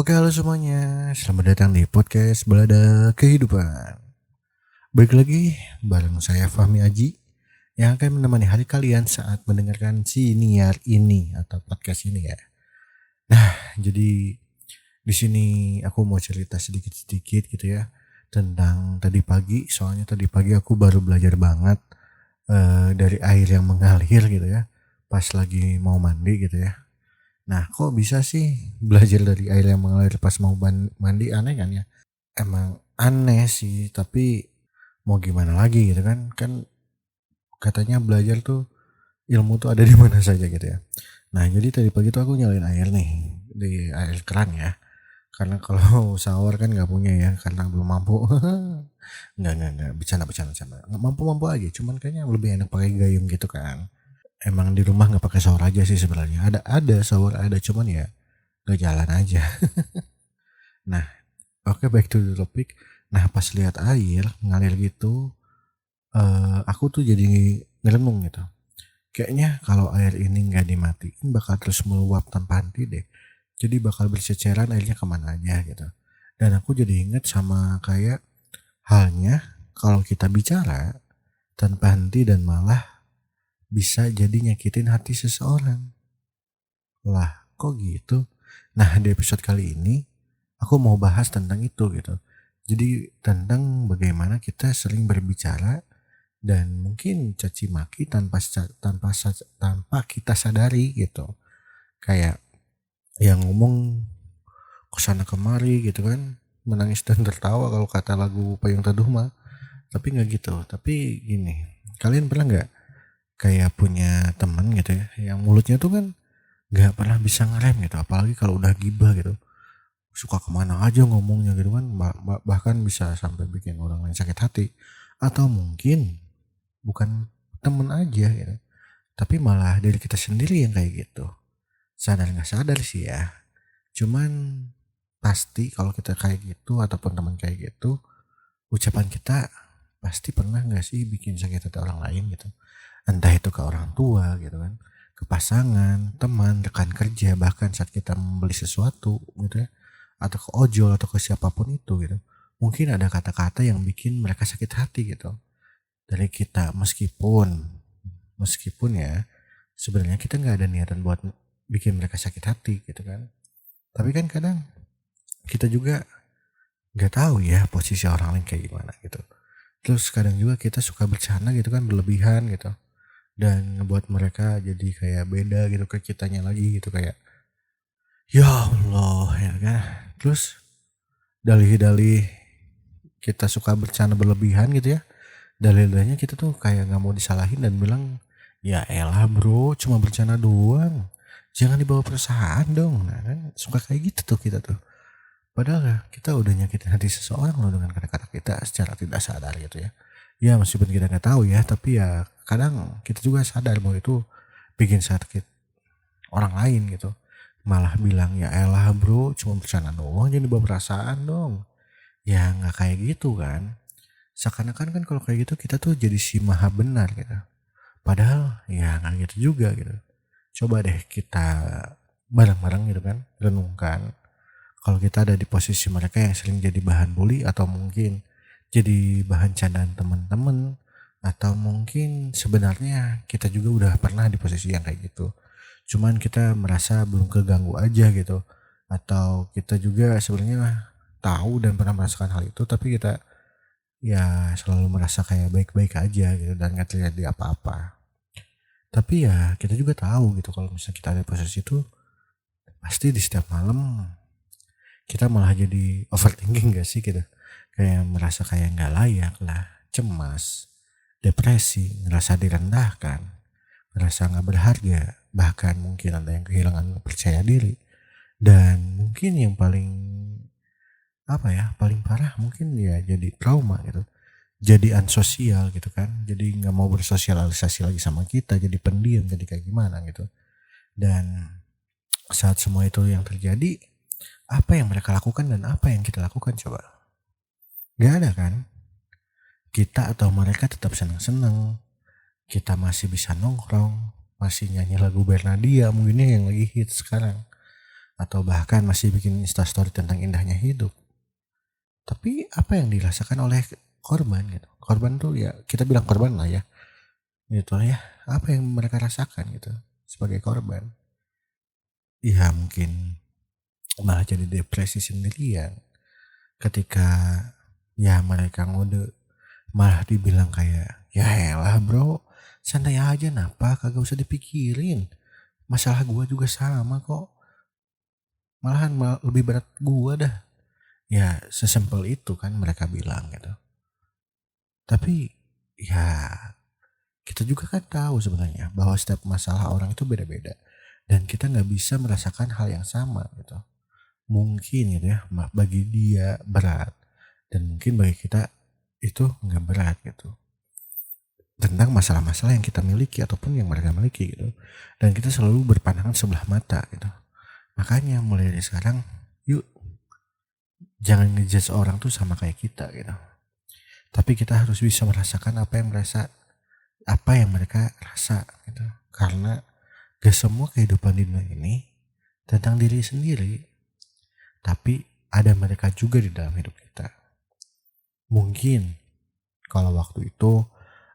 Oke, halo semuanya. Selamat datang di podcast Balada Kehidupan. Balik lagi bareng saya Fahmi Aji yang akan menemani hari kalian saat mendengarkan siniar ini atau podcast ini ya. Nah, jadi di sini aku mau cerita sedikit-sedikit gitu ya tentang tadi pagi. Soalnya tadi pagi aku baru belajar banget dari air yang mengalir gitu ya. Pas lagi mau mandi gitu ya. Nah, kok bisa sih belajar dari air yang mengalir pas mau mandi, aneh kan ya? Emang aneh sih, tapi mau gimana lagi gitu kan? Kan katanya belajar tuh ilmu tuh ada di mana saja gitu ya. Nah, jadi tadi pagi tuh aku nyalain air nih di air keran ya. Karena kalau shower kan nggak punya ya, karena belum mampu. Nggak, bercanda. Nggak mampu aja, cuman kayaknya lebih enak pakai gayung gitu kan. Emang di rumah nggak pakai shower aja sih sebenarnya. Ada shower ada, cuman ya nggak jalan aja. Nah, oke, back to the topic. Nah, pas lihat air ngalir gitu, aku tuh jadi ngerenung gitu. Kayaknya kalau air ini nggak dimatiin bakal terus meluap tanpa henti deh. Jadi bakal berceceran airnya kemana aja gitu. Dan aku jadi inget sama kayak halnya kalau kita bicara tanpa henti dan malah bisa jadi nyakitin hati seseorang. Lah, kok gitu? Nah, di episode kali ini aku mau bahas tentang itu gitu. Jadi tentang bagaimana kita sering berbicara dan mungkin caci maki tanpa kita sadari gitu. Kayak yang ngomong kesana kemari gitu kan, menangis dan tertawa kalau kata lagu Payung Teduh mah. Tapi nggak gitu. Tapi gini, kalian pernah nggak kayak punya teman gitu ya, yang mulutnya tuh kan nggak pernah bisa ngerem gitu, apalagi kalau udah gibah gitu. Suka kemana aja ngomongnya gitu kan, bahkan bisa sampai bikin orang lain sakit hati. Atau mungkin bukan temen aja gitu, tapi malah diri kita sendiri yang kayak gitu. Sadar nggak sadar sih ya, cuman pasti kalau kita kayak gitu ataupun teman kayak gitu, ucapan kita pasti pernah nggak sih bikin sakit hati orang lain gitu. Entah itu ke orang tua gitu kan, ke pasangan, teman, rekan kerja, bahkan saat kita membeli sesuatu gitu ya, atau ke ojol atau ke siapapun itu gitu. Mungkin ada kata-kata yang bikin mereka sakit hati gitu dari kita, meskipun ya sebenarnya kita nggak ada niatan buat bikin mereka sakit hati gitu kan. Tapi kan kadang kita juga nggak tahu ya posisi orang lain kayak gimana gitu. Terus kadang juga kita suka bercanda gitu kan, berlebihan gitu, dan ngebuat mereka jadi kayak beda gitu ke kitanya lagi gitu, kayak ya Allah ya kan. Terus dalih-dalih kita suka bercanda berlebihan gitu ya, dalil-dalilnya kita tuh kayak nggak mau disalahin dan bilang, ya elah bro, cuma bercanda doang, jangan dibawa perasaan dong. Nah kan suka kayak gitu tuh kita tuh, padahal ya kita udah nyakitin hati seseorang loh dengan kata-kata kita secara tidak sadar gitu ya. Ya meskipun kita nggak tahu ya, tapi ya kadang kita juga sadar bahwa itu bikin sakit orang lain gitu. Malah bilang, ya elah bro, cuma bercanda doang, jangan dibawa perasaan dong. Ya nggak kayak gitu kan. Seakan-akan kan kalau kayak gitu kita tuh jadi si maha benar gitu. Padahal ya nggak gitu juga gitu. Coba deh kita bareng-bareng gitu kan, renungkan. Kalau kita ada di posisi mereka yang sering jadi bahan bully, atau mungkin jadi bahan candaan teman-teman, atau mungkin sebenarnya kita juga udah pernah di posisi yang kayak gitu. Cuman kita merasa belum keganggu aja gitu. Atau kita juga sebenarnya tahu dan pernah merasakan hal itu, tapi kita ya selalu merasa kayak baik-baik aja gitu dan nggak terjadi apa-apa. Tapi ya kita juga tahu gitu kalau misalnya kita ada di posisi itu, pasti di setiap malam kita malah jadi overthinking gak sih gitu. Kayak merasa kayak nggak layak lah, cemas, depresi, ngerasa direndahkan, ngerasa nggak berharga, bahkan mungkin ada yang kehilangan percaya diri. Dan mungkin yang paling paling parah mungkin ya jadi trauma gitu, jadi ansosial gitu kan, jadi nggak mau bersosialisasi lagi sama kita, jadi pendiam, jadi kayak gimana gitu. Dan saat semua itu yang terjadi, apa yang mereka lakukan dan apa yang kita lakukan coba? Gak ada kan? Kita atau mereka tetap senang-senang, kita masih bisa nongkrong, masih nyanyi lagu Bernadia mungkin yang lagi hit sekarang, atau bahkan masih bikin instastory tentang indahnya hidup. Tapi apa yang dirasakan oleh korban gitu? Korban tuh ya kita bilang korban lah ya, gitu ya. Apa yang mereka rasakan gitu sebagai korban? Ya mungkin malah jadi depresi sendirian ketika ya mereka ngode, malah dibilang kayak ya elah bro, santai aja, napa kagak usah dipikirin, masalah gua juga sama kok, malahan lebih berat gua dah. Ya sesimpel itu kan mereka bilang gitu. Tapi ya kita juga kan tahu sebenarnya bahwa setiap masalah orang itu beda-beda dan kita nggak bisa merasakan hal yang sama gitu. Mungkin gitu ya, bagi dia berat dan mungkin bagi kita itu nggak berat gitu, tentang masalah-masalah yang kita miliki ataupun yang mereka miliki gitu. Dan kita selalu berpandangan sebelah mata gitu. Makanya mulai dari sekarang, yuk jangan ngejudge orang tuh sama kayak kita gitu. Tapi kita harus bisa merasakan apa yang mereka rasa gitu. Karena gak semua kehidupan di dunia ini tentang diri sendiri, tapi ada mereka juga di dalam hidup kita. Mungkin kalau waktu itu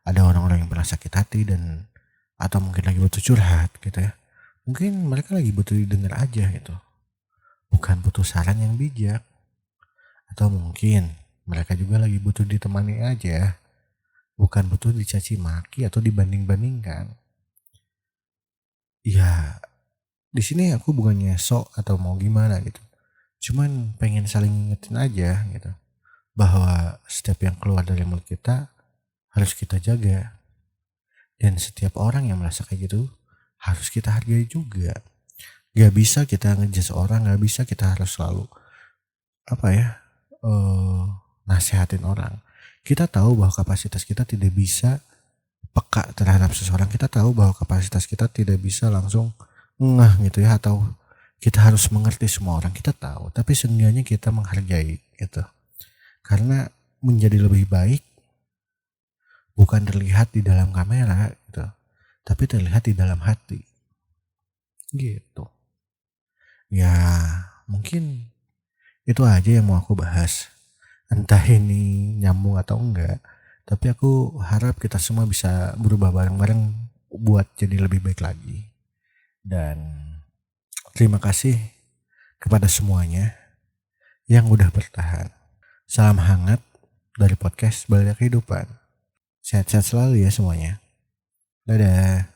ada orang-orang yang pernah sakit hati dan atau mungkin lagi butuh curhat gitu ya. Mungkin mereka lagi butuh didengar aja gitu. Bukan butuh saran yang bijak. Atau mungkin mereka juga lagi butuh ditemani aja. Bukan butuh dicaci maki atau dibanding-bandingkan. Ya, di sini aku bukannya sok atau mau gimana gitu. Cuman pengen saling ngingetin aja gitu. Bahwa setiap yang keluar dari mulut kita harus kita jaga. Dan setiap orang yang merasa kayak gitu harus kita hargai juga. Gak bisa kita ngejudge orang, gak bisa kita harus selalu apa ya, nasehatin orang. Kita tahu bahwa kapasitas kita tidak bisa peka terhadap seseorang. Kita tahu bahwa kapasitas kita tidak bisa langsung ngeh gitu ya, atau kita harus mengerti semua orang. Kita tahu, tapi seenggaknya kita menghargai gitu. Karena menjadi lebih baik bukan terlihat di dalam kamera gitu, tapi terlihat di dalam hati gitu. Ya mungkin itu aja yang mau aku bahas. Entah ini nyambung atau enggak, tapi aku harap kita semua bisa berubah bareng-bareng buat jadi lebih baik lagi. Dan terima kasih kepada semuanya yang udah bertahan. Salam hangat dari podcast Balada Kehidupan. Sehat-sehat selalu ya semuanya. Dadah.